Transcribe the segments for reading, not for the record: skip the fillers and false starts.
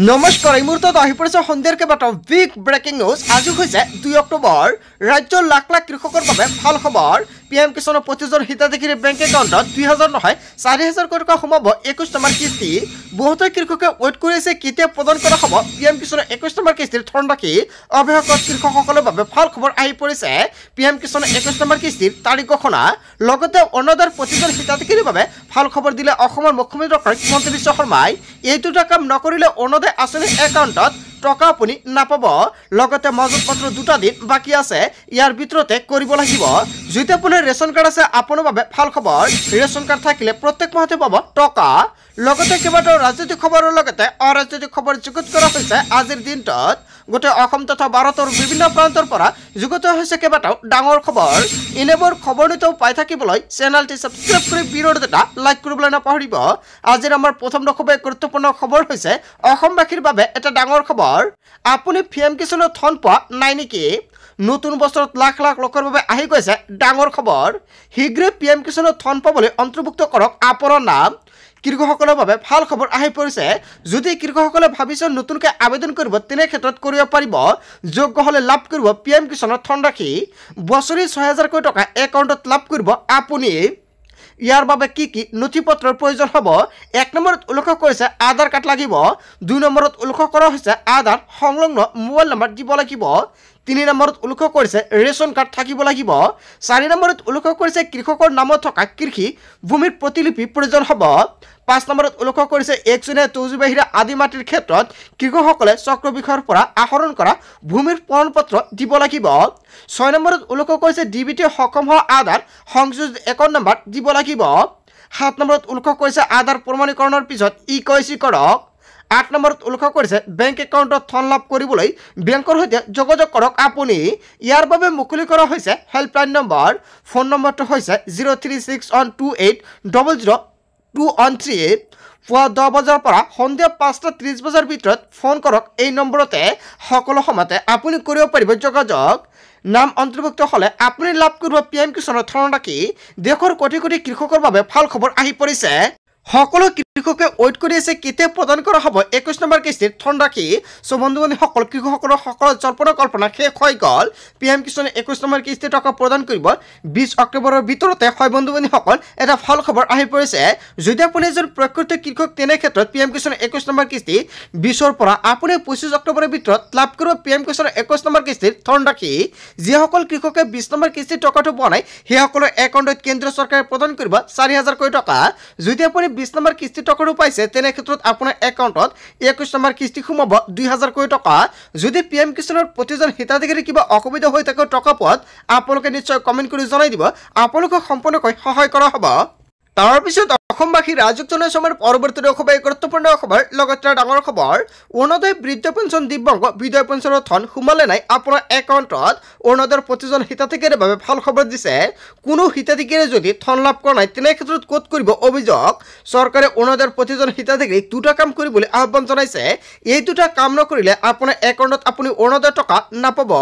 নমস্কাৰ এই মুহূৰ্তত আহি পৰিছে সন্ধিয়াৰ কেইবাটাও বিগ ব্ৰেকিং নিউজ। আজি হৈছে 2 অক্টোবৰ। ৰাজ্যৰ লাখ লাখ কৃষকৰ বাবে ভাল খবৰ। PM কিষাণৰ প্ৰতিজন হিতাধিকাৰীৰ বেংক একাউণ্টত 2000 নহয় 4000 কোটি টকা সোমাব 21 নম্বৰ কিস্তি। বহুতো কৃষকে ৱেইট কৰি আছে কেতিয়া প্ৰদান কৰা হ'ব PM কিষাণৰ 21 নম্বৰ কিস্তিৰ ধন ৰাখি। অৱশেষত কৃষকসকলৰ বাবে ভাল খবৰ আহি পৰিছে। PM কিষাণৰ 21 নম্বৰ কিস্তিৰ তাৰিখ ঘোষণা। লগতে অন্নদাৰ প্ৰতিজন হিতাধিকাৰীৰ বাবে ভাল খবৰ দিলে অসমৰ মুখ্যমন্ত্ৰী ডক্টৰ হিমন্ত বিশ্ব শৰ্মাই। এই দুটা কাম নকৰিলে অন্নদায় আঁচনিৰ একাউণ্টত টকা আপুনি নাপাব। লগতে মজুত মাত্ৰ 2টা দিন বাকী আছে, ইয়াৰ ভিতৰতে কৰিব লাগিব। যদি আপোনাৰ ৰেচন কাৰ্ড আছে আপোনাৰ বাবে ভাল খবৰ। ৰেচন কাৰ্ড থাকিলে প্ৰত্যেক মাহতে পাব টকা। লগতে কেইবাটাও ৰাজনৈতিক খবৰৰ লগতে অৰাজনৈতিক খবৰ যুগুত কৰা হৈছে আজিৰ দিনটোত। গোটেই অসম তথা ভাৰতৰ বিভিন্ন প্ৰান্তৰ পৰা যুগুত হৈছে কেইবাটাও ডাঙৰ খবৰ। এনেবোৰ খবৰ নিতৌ পাই থাকিবলৈ চেনেলটি ছাবস্ক্ৰাইব কৰি ভিডিঅ'টো এটা লাইক কৰিবলৈ নাপাহৰিব। আজিৰ আমাৰ প্ৰথম খুবেই গুৰুত্বপূৰ্ণ খবৰ হৈছে অসমবাসীৰ বাবে এটা ডাঙৰ খবৰ। আপুনি PM কিষাণৰ ধন পোৱা নাই নেকি? নতুন বছৰত লাখ লাখ লোকৰ বাবে আহি গৈছে ডাঙৰ খবৰ। শীঘ্ৰে PM কিষাণৰ ধন পাবলৈ অন্তৰ্ভুক্ত কৰক আপোনাৰ নাম। কৃষকসকলৰ বাবে ভাল খবৰ আহি পৰিছে। যদি কৃষকসকলে ভাবিছে নতুনকৈ আবেদন কৰিব তেনে ক্ষেত্ৰত কৰিব পাৰিব। যোগ্য হ'লে লাভ কৰিব PM কিষাণৰ ধন ৰাখি। বছৰি 6000 কোটি টকা একাউণ্টত লাভ কৰিব আপুনি। ইয়াৰ বাবে কি কি নথি পত্ৰৰ প্ৰয়োজন হ'ব? 1 নম্বৰত উল্লেখ কৰিছে আধাৰ কাৰ্ড লাগিব। 2 নম্বৰত উল্লেখ কৰা হৈছে আধাৰ সংলগ্ন মোবাইল নম্বৰ দিব লাগিব। 3 নম্বৰত উল্লেখ কৰিছে ৰেচন কাৰ্ড থাকিব লাগিব। 4 নম্বৰত উল্লেখ কৰিছে কৃষকৰ নামত থকা কৃষি ভূমিৰ প্ৰতিলিপি প্ৰয়োজন হ'ব। 5 নম্বৰত উল্লেখ কৰিছে 1 তৌজুবাহিৰা আদি মাটিৰ ক্ষেত্ৰত কৃষকসকলে চক্ৰ বিষয়ৰ পৰা আহৰণ কৰা ভূমিৰ প্ৰমাণপত্ৰ দিব লাগিব। 6 নম্বৰত উল্লেখ কৰিছে DBT সক্ষম হোৱা আধাৰ সংযোজিত একাউণ্ট নম্বৰ দিব লাগিব। 7 নম্বৰত উল্লেখ কৰিছে আধাৰ প্ৰমাণীকৰণৰ পিছত EKYC কৰক। 8 নম্বৰত উল্লেখ কৰিছে বেংক একাউণ্টত ধন লাভ কৰিবলৈ বেংকৰ সৈতে যোগাযোগ কৰক আপুনি। ইয়াৰ বাবে মুকলি কৰা হৈছে হেল্পলাইন নম্বৰ। ফোন নম্বৰটো হৈছে 036128000213। পুৱা 10 বজাৰ পৰা সন্ধিয়া 5:30 বজাৰ ভিতৰত ফোন কৰক। এই নম্বৰতে সকলো সময়তে আপুনি কৰিব পাৰিব যোগাযোগ। নাম অন্তৰ্ভুক্ত হ'লে আপুনি লাভ কৰিব PM কিষাণৰ ধন ৰাখি। দেশৰ কোটি কোটি কৃষকৰ বাবে ভাল খবৰ আহি পৰিছে। সকলো কৃষকে ৱেইট কৰি আছে কেতিয়া প্ৰদান কৰা হ'ব 21 নম্বৰ কিস্তিৰ ধন ৰাখি। বন্ধু-বান্ধৱীসকল, কৃষকসকলৰ সকলো জল্পনা কল্পনা শেষ হৈ গ'ল। PM কিষাণে 21 নম্বৰ কিস্তিৰ টকা প্ৰদান কৰিব 20 অক্টোবৰৰ ভিতৰতে। হয় বন্ধু-বান্ধৱীসকল, এটা ভাল খবৰ আহি পৰিছে। যদি আপুনি এজন প্ৰকৃত কৃষক তেনে ক্ষেত্ৰত PM কিষাণৰ 21 নম্বৰ কিস্তি 20ৰ পৰা আপুনি 25 অক্টোবৰৰ ভিতৰত লাভ কৰিব PM কিষাণৰ 21 নম্বৰ কিস্তিৰ ধন ৰাখি। যিসকল কৃষকে 20 নম্বৰ কিস্তিৰ টকাটো পোৱা নাই সেইসকলৰ একাউণ্টত কেন্দ্ৰীয় চৰকাৰে প্ৰদান কৰিব 4000 কোটি টকা। যদি আপুনি 20 নম্বৰ কিস্তি টকাটো পাইছে তেনে ক্ষেত্ৰত আপোনাৰ একাউণ্টত 21 নম্বৰ কিস্তি সোমাব 2000 কোটি টকা। যদি PM কিষাণৰ প্ৰতিজন হিতাধিকাৰী কিবা অসুবিধা হৈ থাকে টকা পোৱাত আপোনালোকে নিশ্চয় কমেণ্ট কৰি জনাই দিব। আপোনালোকক সম্পূৰ্ণকৈ সহায় কৰা হ'ব। তাৰপিছত অসমবাসী ৰাজক জনাইছো আমাৰ পৰৱৰ্তী খুবেই গুৰুত্বপূৰ্ণ খবৰ। লগতে ডাঙৰ খবৰ, অৰুণোদয় বৃদ্ধ পেঞ্চন দিব্যাংগ বিধৱা পেঞ্চনৰ ধন সোমালে নাই আপোনাৰ একাউণ্টত। অৰুণোদয়ৰ প্ৰতিজন হিতাধিকাৰীৰ বাবে ভাল খবৰ দিছে। কোনো হিতাধিকাৰীয়ে যদি ধন লাভ কৰা নাই তেনে ক্ষেত্ৰত ক'ত কৰিব অভিযোগ। চৰকাৰে অৰুণোদয়ৰ প্ৰতিজন হিতাধিকাৰীক 2টা কাম কৰিবলৈ আহ্বান জনাইছে। এই 2টা কাম নকৰিলে আপোনাৰ একাউণ্টত আপুনি অৰুণোদয় টকা নাপাব।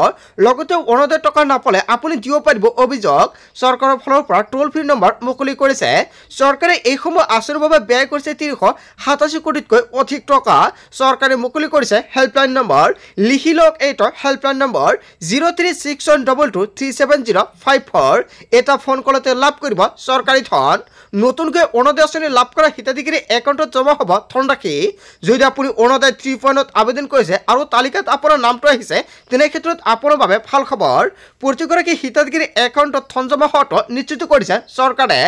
লগতে অৰুণোদয় টকা নাপালে আপুনি দিব পাৰিব অভিযোগ। চৰকাৰৰ ফালৰ পৰা টোল ফ্ৰী নম্বৰ মুকলি কৰিছে। চৰকাৰে এই সময় আঁচনিৰ বাবে ব্যয় কৰিছে 387 কোটিতকৈ অধিক টকা। চৰকাৰে মুকলি কৰিছে হেল্পলাইন নম্বৰ। লিখি লওক এইটো হেল্পলাইন নম্বৰ 0361223705। এটা ফোন কলতে লাভ কৰিব চৰকাৰী ধন। নতুনকৈ অৰুণোদয় আঁচনি লাভ কৰা হিতাধিকাৰী একাউণ্টত জমা হ'ব ধন ৰাখি। যদি আপুনি অৰুণোদয় 3.0ত আবেদন কৰিছে আৰু তালিকাত আপোনাৰ নামটো আহিছে তেনে ক্ষেত্ৰত আপোনাৰ বাবে ভাল খবৰ। প্ৰতিগৰাকী হিতাধিকাৰী একাউণ্টত ধন জমা হোৱাটো নিশ্চিত কৰিছে চৰকাৰে।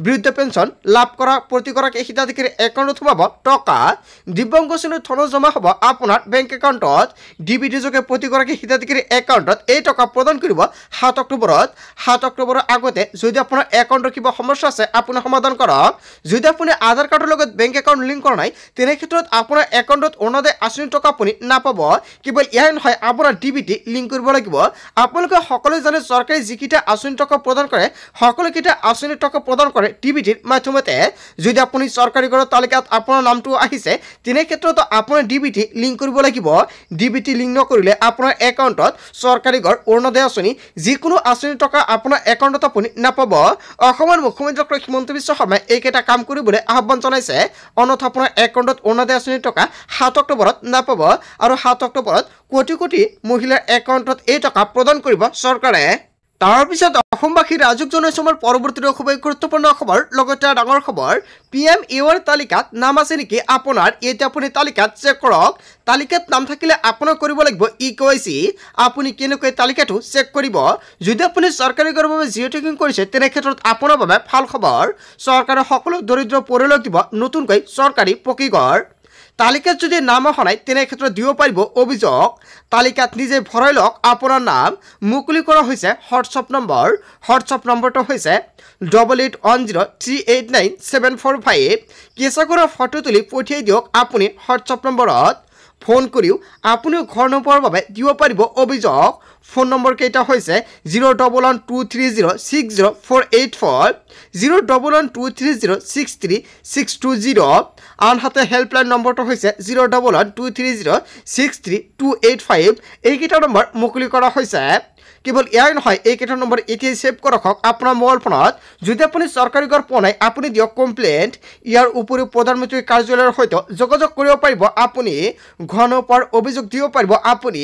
বৃদ্ধ পেঞ্চন লাভ কৰা প্ৰতিগৰাকী হিতাধিকাৰী একাউণ্টত সোমাব টকা। দিব্যাংগ আঁচনিৰ ধন জমা হ'ব আপোনাৰ বেংক একাউণ্টত। DBT যোগে প্ৰতিগৰাকী হিতাধিকাৰী একাউণ্টত এই টকা প্ৰদান কৰিব 7 অক্টোবৰত। 7 অক্টোবৰৰ আগতে যদি আপোনাৰ একাউণ্টৰ কিবা সমস্যা আছে আপুনি সমাধান কৰক। যদি আপুনি আধাৰ কাৰ্ডৰ লগত বেংক একাউণ্ট লিংক কৰা নাই তেনে ক্ষেত্ৰত আপোনাৰ একাউণ্টত অৰুণোদয় আঁচনিৰ টকা আপুনি নাপাব। কেৱল ইয়াই নহয়, আপোনাৰ DBT লিংক কৰিব লাগিব। আপোনালোকে সকলোৱে জানে চৰকাৰে যিকেইটা আঁচনিৰ টকা প্ৰদান কৰে সকলোকেইটা আঁচনিৰ টকা প্ৰদান কৰে DBTৰ মাধ্যমতে। যদি আপুনি চৰকাৰী ঘৰৰ তালিকাত আপোনাৰ নামটো আহিছে তেনে ক্ষেত্ৰত আপোনাৰ DBT লিংক কৰিব লাগিব। DBT লিংক নকৰিলে আপোনাৰ একাউণ্টত চৰকাৰী ঘৰ অৰুণোদয় আঁচনি যিকোনো আঁচনিৰ টকা আপোনাৰ একাউণ্টত আপুনি নাপাব। অসমৰ মুখ্যমন্ত্ৰী ডক্টৰ হিমন্ত বিশ্ব বিশ্ব শৰ্মাই এইকেইটা কাম কৰিবলৈ আহ্বান জনাইছে অন্যথা আপোনাৰ একাউণ্টত অৰুণোদয় আঁচনিৰ টকা 7 অক্টোবৰত নাপাব আৰু 7 অক্টোবৰত কোটি কোটি মহিলাৰ একাউণ্টত এই টকা প্ৰদান কৰিব চৰকাৰে তাৰ পিছত অসমবাসী ৰাজুক জনাইছে আমাৰ পৰৱৰ্তী খুবেই গুৰুত্বপূৰ্ণ খবৰ লগতে ডাঙৰ খবৰ PMAY তালিকাত নাম আছে নেকি আপোনাৰ এতিয়া আপুনি তালিকাত চেক কৰক তালিকাত নাম থাকিলে আপোনাৰ কৰিব লাগিব EKYC আপুনি কেনেকৈ তালিকাটো চেক কৰিব যদি আপুনি চৰকাৰী গৰ্ভভাৱে জিঅ' টেকিং কৰিছে তেনে ক্ষেত্ৰত আপোনাৰ বাবে ভাল খবৰ চৰকাৰে সকলো দৰিদ্ৰ পৰিয়ালক দিব নতুনকৈ চৰকাৰী পকীঘৰ তালিকাত যদি নাম অহা নাই তেনে ক্ষেত্ৰত দিব পাৰিব অভিযোগ তালিকাত নিজে ভৰাই লওক আপোনাৰ নাম মুকলি কৰা হৈছে হোৱাটছআপ নম্বৰটো হৈছে 8810389745 কেঁচা কৰা ফটো তুলি পঠিয়াই দিয়ক আপুনি হোৱাটছআপ নম্বৰত ফোন কৰিও আপুনি ঘৰ নোপোৱাৰ বাবে দিব পাৰিব অভিযোগ ফোন নম্বৰ কেইটা হৈছে 01123060484 01123063620 আনহাতে হেল্পলাইন নম্বৰটো হৈছে 01123063285 এইকেইটা নম্বৰ মুকলি কৰা হৈছে কেৱল ইয়াই নহয় এইকেইটা নম্বৰ এতিয়াই সেভ কৰক আপোনাৰ মোবাইল ফোনত যদি আপুনি চৰকাৰী ঘৰ পোৱা নাই আপুনি দিয়ক কমপ্লেইণ্ট ইয়াৰ উপৰিও প্ৰধানমন্ত্ৰীৰ কাৰ্যালয়ৰ সৈতে যোগাযোগ কৰিব পাৰিব আপুনি ঘন পৰ অভিযোগ দিব পাৰিব আপুনি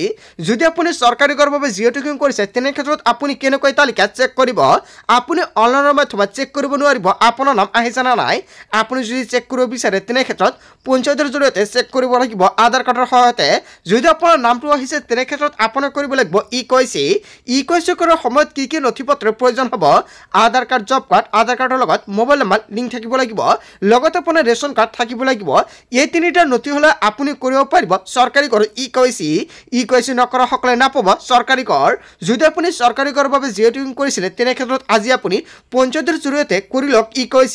যদি আপুনি চৰকাৰী ঘৰৰ বাবে জিঅ' টেকিং কৰিছে তেনে ক্ষেত্ৰত আপুনি কেনেকৈ তালিকা চেক কৰিব আপুনি অনলাইনৰ মাধ্যমত চেক কৰিব নোৱাৰিব আপোনাৰ নাম আহিছে না নাই আপুনি যদি চেক কৰিব বিচাৰে তেনে ক্ষেত্ৰত পঞ্চায়তৰ জৰিয়তে চেক কৰিব লাগিব আধাৰ কাৰ্ডৰ সহায়তে যদি আপোনাৰ নামটো আহিছে তেনে ক্ষেত্ৰত আপুনি কৰিব লাগিব EKYC কৰাৰ সময়ত কি কি নথিপত্ৰৰ প্ৰয়োজন হ'ব আধাৰ কাৰ্ড জব কাৰ্ড আধাৰ কাৰ্ডৰ লগত মোবাইল নম্বৰ লিংক থাকিব লাগিব লগতে আপোনাৰ ৰেচন কাৰ্ড থাকিব লাগিব এই তিনিটা নথি হলে আপুনি কৰিব পাৰিব চৰকাৰী ঘৰ EKYC নকৰা সকলে নাপাব চৰকাৰী ঘৰ যদি আপুনি চৰকাৰী ঘৰৰ বাবে জিঅ' টেকিং কৰিছিল তেনে ক্ষেত্ৰত আজি আপুনি পঞ্চায়তৰ জৰিয়তে কৰি লওক EKYC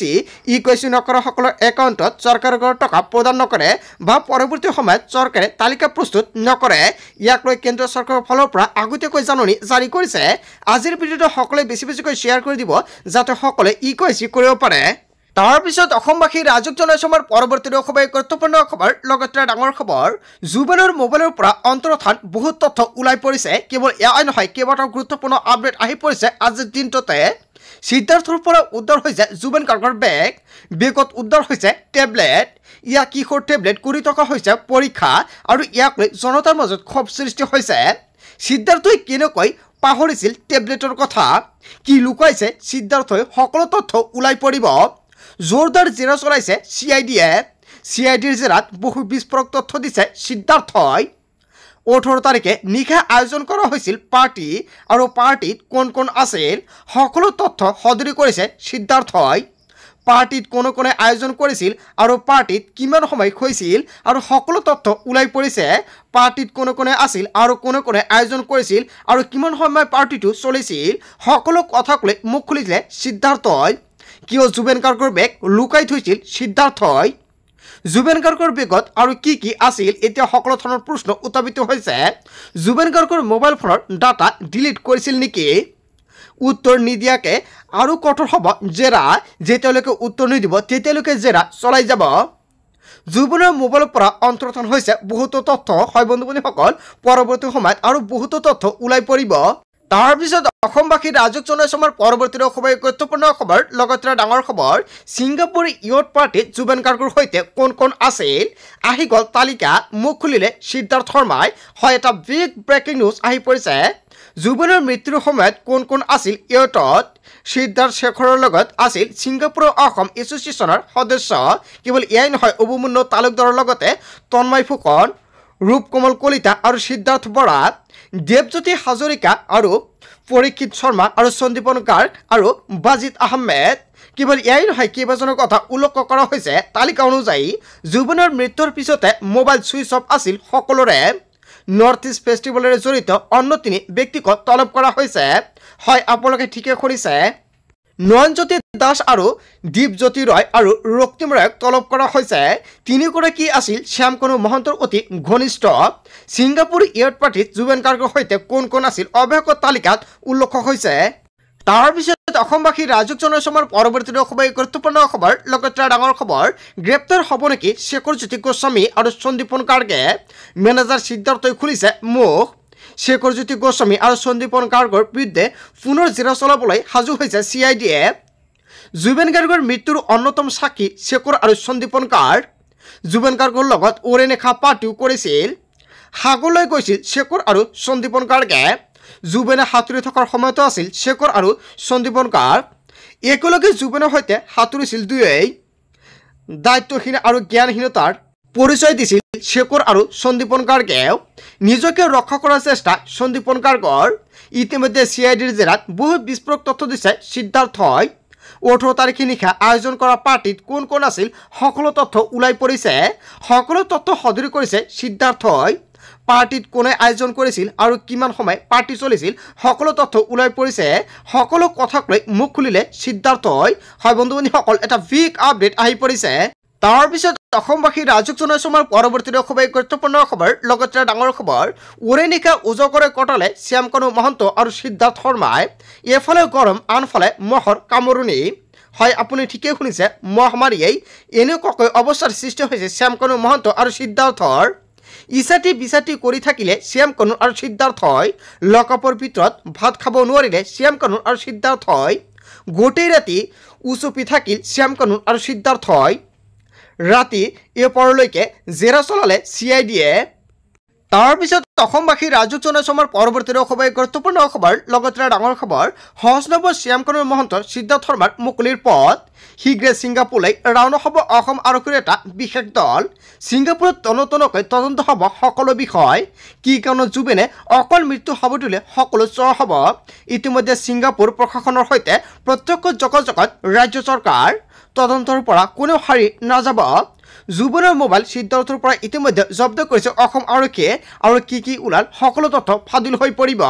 নকৰা সকলৰ একাউণ্টত চৰকাৰী ঘৰৰ টকা প্ৰদান নকৰে বা পৰৱৰ্তী সময়ত চৰকাৰে তালিকা প্ৰস্তুত নকৰে ইয়াক লৈ কেন্দ্ৰীয় চৰকাৰৰ ফালৰ পৰা আগতীয়াকৈ জাননী জাৰি কৰিছে আজিৰ ভিডিঅ'টো সকলোৱে বেছিকৈ শ্বেয়াৰ কৰি দিব যাতে সকলোৱে EKYC কৰিব পাৰে তাৰ পিছত অসমবাসী ৰাজুক জনাইছে আমাৰ পৰৱৰ্তী খুবেই গুৰুত্বপূৰ্ণ খবৰ লগতে ডাঙৰ খবৰ জুবেনৰ মোবাইলৰ পৰা অন্তৰ্ধান বহুত তথ্য ওলাই পৰিছে কেৱল এয়াই নহয় কেইবাটাও গুৰুত্বপূৰ্ণ আপডেট আহি পৰিছে আজিৰ দিনটোতে সিদ্ধাৰ্থৰ পৰা উদ্ধাৰ হৈছে জুবেন গাৰ্গৰ বেগত উদ্ধাৰ হৈছে টেবলেট ইয়াক কিশোৰ টেবলেট কৰি থকা হৈছে পৰীক্ষা আৰু ইয়াক লৈ জনতাৰ মাজত ক্ষোভ সৃষ্টি হৈছে সিদ্ধাৰ্থই কেনেকৈ পাহৰিছিল টেবলেটৰ কথা কি লুকাইছে সিদ্ধাৰ্থই সকলো তথ্য ওলাই পৰিব জোৰদাৰ জেৰা চলাইছে CIDৰ জেৰাত বহু বিস্ফোৰক তথ্য দিছে সিদ্ধাৰ্থই 18 তাৰিখে নিশা আয়োজন কৰা হৈছিল পাৰ্টি আৰু পাৰ্টিত কোন আছিল সকলো তথ্য সদৰি কৰিছে সিদ্ধাৰ্থই পাৰ্টিত কোনে আয়োজন কৰিছিল আৰু পাৰ্টিত কিমান সময় হৈছিল আৰু সকলো তথ্য ওলাই পৰিছে পাৰ্টিত কোনে আছিল আৰু কোনে আয়োজন কৰিছিল আৰু কিমান সময় পাৰ্টিটো চলিছিল সকলো কথা কলে মুখ খুলিলে সিদ্ধাৰ্থই কিয় জুবেন গাৰ্গৰ বেগ লুকাই থৈছিল সিদ্ধাৰ্থই জুবেন গাৰ্গৰ বেগত আৰু কি আছিল এতিয়া সকলো ধৰণৰ প্ৰশ্ন উত্থাপিত হৈছে জুবেন গাৰ্গৰ মোবাইল ফোনৰ ডাটা ডিলিট কৰিছিল নেকি উত্তৰ নিদিয়াকে আৰু কঠোৰ হ'ব জেৰা যেতিয়ালৈকে উত্তৰ নিদিব তেতিয়ালৈকে জেৰা চলাই যাব জুবেনৰ মোবাইলৰ পৰা অন্তৰ্ধান হৈছে বহুতো তথ্য হয় বন্ধুসকল পৰৱৰ্তী সময়ত আৰু বহুতো তথ্য ওলাই পৰিব তাৰ পিছত অসমবাসী ৰাজুক জনাইছে আমাৰ পৰৱৰ্তী খুবেই গুৰুত্বপূৰ্ণ খবৰ লগতে ডাঙৰ খবৰ ছিংগাপুৰ ইয়থ পাৰ্টিত জুবেন গাৰ্গৰ সৈতে কোন আছিল আহি গ'ল তালিকা মুখ খুলিলে সিদ্ধাৰ্থ শৰ্মাই হয় এটা বিগ ব্ৰেকিং নিউজ আহি পৰিছে জুবেনৰ মৃত্যুৰ সময়ত কোন আছিল ইয়থত সিদ্ধাৰ্থ শেখৰৰ লগত আছিল ছিংগাপুৰৰ অসম এছ'চিয়েশ্যনৰ সদস্য কেৱল এয়াই নহয় অভিমন্যু তালুকদাৰৰ লগতে তন্ময় ফুকন ৰূপকমল কলিতা আৰু সিদ্ধাৰ্থ বৰা দেৱজ্যোতি হাজৰিকা আৰু পৰীক্ষিত শৰ্মা আৰু সন্দীপন গাৰ্গ আৰু বাজিত আহমেদ কেৱল এয়াই নহয় কেইবাজনৰ কথা উল্লেখ কৰা হৈছে তালিকা অনুযায়ী জুবেনৰ মৃত্যুৰ পিছতে মোবাইল সুইচ অফ আছিল সকলোৰে নৰ্থ ইষ্ট ফেষ্টিভেলেৰে জড়িত অন্য 3 ব্যক্তিক তলব কৰা হৈছে হয় আপোনালোকে ঠিকে শুনিছে নয়নজ্যোতি দাস আৰু দীপজ্যোতি ৰয় আৰু ৰক্তিম ৰায়ক তলব কৰা হৈছে তিনিগৰাকী আছিল শ্যামকনু মহন্তৰ অতি ঘনিষ্ঠ ছিংগাপুৰ ইয়থ পাৰ্টিত জুবেন গাৰ্গৰ সৈতে কোন আছিল অৱশেষত তালিকাত উল্লেখ হৈছে তাৰ পিছত অসমবাসী ৰাজুক জনাইছে আমাৰ পৰৱৰ্তী খুবেই গুৰুত্বপূৰ্ণ খবৰ লগতে ডাঙৰ খবৰ গ্ৰেপ্তাৰ হ'ব নেকি শেখৰজ্যোতি গোস্বামী আৰু সন্দীপন গাৰ্গে মেনেজাৰ সিদ্ধাৰ্থই খুলিছে মুখ শেখৰজ্যোতি গোস্বামী আৰু সন্দীপন গাৰ্গৰ বিৰুদ্ধে পুনৰ জেৰা চলাবলৈ সাজু হৈছে CIDয়ে জুবেন গাৰ্গৰ মৃত্যুৰ অন্যতম সাক্ষী শেখৰ আৰু সন্দীপন গাৰ্গ জুবেন গাৰ্গৰ লগত ওৰে নিশা পাৰ্টিও কৰিছিল সাগৰলৈ গৈছিল শেখৰ আৰু সন্দীপন গাৰ্গে জুবেনে সাঁতুৰি থকাৰ সময়তো আছিল শেখৰ আৰু সন্দীপন গাৰ্গ একেলগে জুবেনৰ সৈতে সাঁতুৰিছিল দুয়োই দায়িত্বহীন আৰু জ্ঞানহীনতাৰ পৰিচয় দিছিল শেখৰ আৰু সন্দীপন গাৰ্গে নিজকে ৰক্ষা কৰাৰ চেষ্টা সন্দীপন গাৰ্গৰ ইতিমধ্যে CIDৰ জেৰাত বহুত বিস্ফোৰক তথ্য দিছে সিদ্ধাৰ্থই 18 তাৰিখে নিশা আয়োজন কৰা পাৰ্টিত কোন কোন আছিল সকলো তথ্য ওলাই পৰিছে সকলো তথ্য সদৰি কৰিছে সিদ্ধাৰ্থই পাৰ্টিত কোনে আয়োজন কৰিছিল আৰু কিমান সময় পাৰ্টি চলিছিল সকলো তথ্য ওলাই পৰিছে সকলো কথাক লৈ মুখ খুলিলে সিদ্ধাৰ্থই হয় বন্ধুসকল এটা বিগ আপডেট আহি পৰিছে তাৰ পিছত অসমবাসী ৰাজক জনাইছমাৰ পৰৱৰ্তী খুবেই গুৰুত্বপূৰ্ণ খবৰ লগতে ডাঙৰ খবৰ ওৰে নিশা উজগৰে কটালে শ্যামকানু মহন্ত আৰু সিদ্ধাৰ্থ শৰ্মাই এফালে গৰম আনফালে মহৰ কামৰুনি হয় আপুনি ঠিকই শুনিছে মহামাৰীয়ে এনেকুৱাকৈ অৱস্থাৰ সৃষ্টি হৈছে শ্যামকানু মহন্ত আৰু সিদ্ধাৰ্থৰ ইছাটি বিচাটি কৰি থাকিলে শ্যামকানু আৰু সিদ্ধাৰ্থই লকআপৰ ভিতৰত ভাত খাব নোৱাৰিলে শ্যামকানু আৰু সিদ্ধাৰ্থই গোটেই ৰাতি উচুপি থাকিল শ্যামকানু আৰু সিদ্ধাৰ্থই ৰাতি এপৰলৈকে জেৰা চলালে CIDয়ে তাৰ পিছত অসমবাসী ৰাজক জনাইছমাৰ পৰৱৰ্তী খুবেই গুৰুত্বপূৰ্ণ খবৰ লগতে ডাঙৰ খবৰ সহজনৱ শ্যামকানু মহন্ত সিদ্ধাৰ্থ শৰ্মাৰ মুকলিৰ পথ শীঘ্ৰে ছিংগাপুৰলৈ ৰাওনা হ'ব অসম আৰক্ষীৰ এটা বিশেষ দল ছিংগাপুৰত তনতনকৈ তদন্ত হ'ব সকলো বিষয় কি কাৰণত জুবেনে অকল মৃত্যু খবৰটোলে সকলো চোৱা হ'ব ইতিমধ্যে ছিংগাপুৰ প্ৰশাসনৰ সৈতে প্ৰত্যক্ষ যোগাযোগত ৰাজ্য চৰকাৰ তদন্তৰ পৰা কোনো হাৰি নাযাব জুবেনৰ মোবাইল সিদ্ধাৰ্থৰ পৰা ইতিমধ্যে জব্দ কৰিছে অসম আৰক্ষীয়ে আৰু কি ওলাল সকলো তথ্য ফাদিল হৈ পৰিব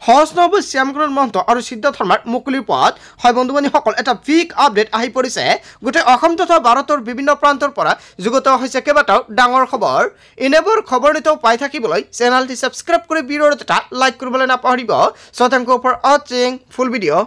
সহজনৱ শ্যামকানু মহন্ত আৰু সিদ্ধাৰ্থ শৰ্মাৰ মুকলিৰ পথ হয় বন্ধুসকল এটা বিগ আপডেট আহি পৰিছে গোটেই অসম তথা ভাৰতৰ বিভিন্ন প্ৰান্তৰ পৰা যুগত হৈছে কেইবাটাও ডাঙৰ খবৰ এনেবোৰ খবৰ নিতৌ পাই থাকিবলৈ চেনেলটি সাবস্ক্ৰাইব কৰি ভিডিঅ'টো এটা লাইক কৰিবলৈ নাপাহৰিব so thank you for watching full video'